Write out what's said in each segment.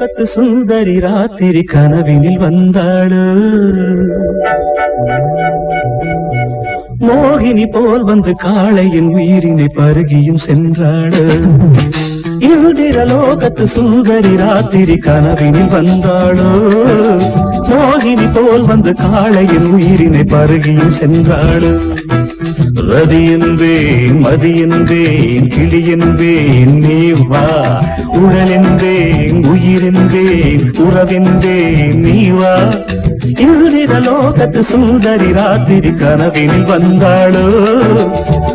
லோகத்து சுந்தரி ராத்திரி கனவினில் வந்தாளோ மோகினி போல் வந்து காளையின் உயிரினை பருகியும் சென்றாளோ இந்திர லோகத்து சுந்தரி ராத்திரி கனவினில் வந்தாளோ மோகினி போல் வந்து காளையின் உயிரினை பருகியும் சென்றாளோ ரதி என்பேன் மதி என்பேன் கிளி என்பேன் நீ வா உடல் என்பேன் உயிர் என்பேன் உறவென்பேன் நீ வா இந்திர லோகத்து சுந்தரி ராத்திரி கனவினில் வந்தாளோ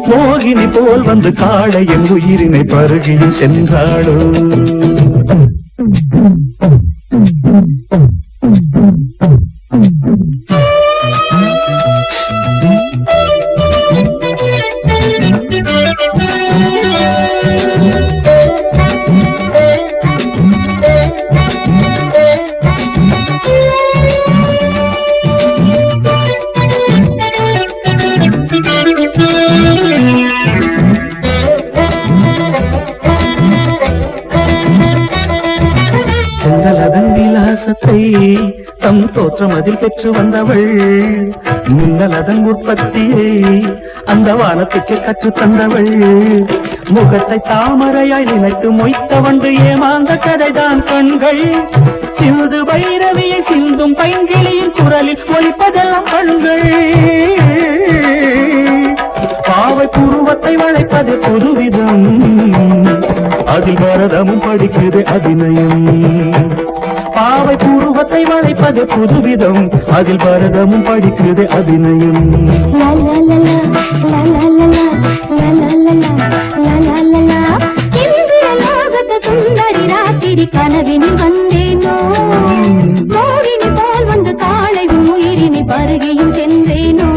மோகினி போல் வந்து காளையின் உயிரினை பருகியும் சென்றாளோ தம் தோற்றம் அதில் பெற்று வந்தவள் மின்னல் அதன் உற்பத்தியை அந்த வானத்துக்கு கற்று தந்தவள் முகத்தை தாமரையாய் நினைத்து மொய்த்த வந்து ஏமாந்த கதைதான் கண்கள் சிந்து பைரவியை சிந்தும் பைங்கிளியின் குரலில் ஒலிப்பதெல்லாம் கண்கள் பாவை புருவத்தை வளைப்பது புதுவிதம் அதில் பரதமும் படிக்குது அபிநயம் பாவை பூர்வத்தை வளைப்பது புதுவிதம் அதில் பரதமும் படிக்குது அபிநயம் சுந்தரி ராத்திரி கனவினில் வந்தேனோ மோகினி போல் வந்து காளையும் உயிரினை பருகியும் சென்றேனோ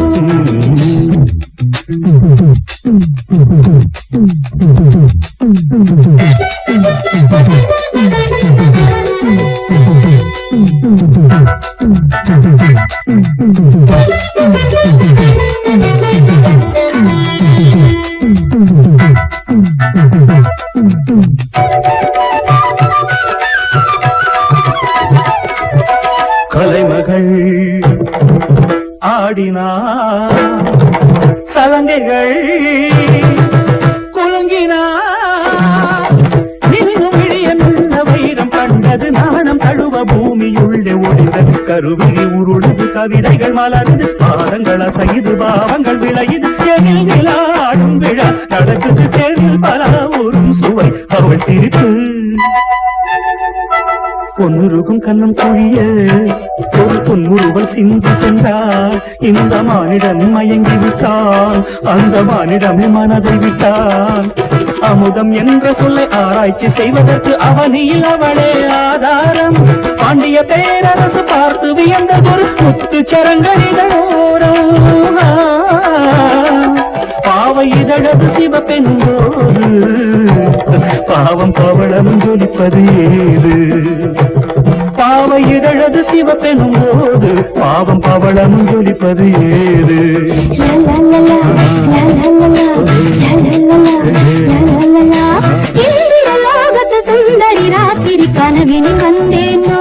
கலைமகள் ஆடினார் சலங்கைகள் குலுங்கினார் இன்னும் விழியமில்ல வைரம் கண்டது நாணம் தழுவ பூமியுள்ளே ஒளிந்தது கருவிழி உருளுது கவிதைகள் மலர்ந்து பாதங்கள் அசைது பாவங்கள் விளையுது எனில் விளையாடும் விழா நடக்குது தேர்வில் பல ஊரும் சுவை அவள் சிரிப்பு பொன்னுருகும் கண்ணம் குழிய ஒரு பொன்னுருவல் சிந்து சென்றார் இந்த மானிடம் மயங்கி விட்டான் அந்த மானிடமே மனதை விட்டான் அமுதம் என்ற சொல்லை ஆராய்ச்சி செய்வதற்கு அவனியில் அவளே ஆதாரம் பாண்டிய பேரரசு பார்த்து வியந்ததொரு முத்து சரங்களிடோரம் பாவை இதழது சிவப்பென்போது பாவம் பவளம் ஜொலிப்பது ஏது பாவை இதழது சிவப்பெனும் போது பாவம் பவளம் ஜொலிப்பது ஏது சுந்தரி ராத்திரி கனவினில் வந்தேனோ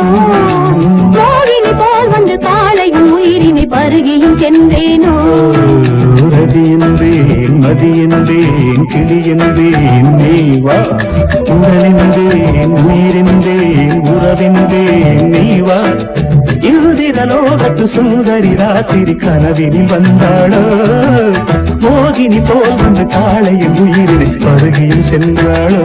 மோகினி போல் வந்து காளையும் உயிரினை பருகியும் சென்றேனோ ரதி என்பேன் மதி என்பேன் கிளி என்பேன் நீ வா உடல் என்பேன் உயிர் என்பேன் உறவென்பேன் நீ வா இந்திர லோகத்து சுந்தரி ராத்திரி கனவினில் வந்தாளோ மோகினி போல் வந்து காளையின் உயிரினை பருகியும் சென்றாளோ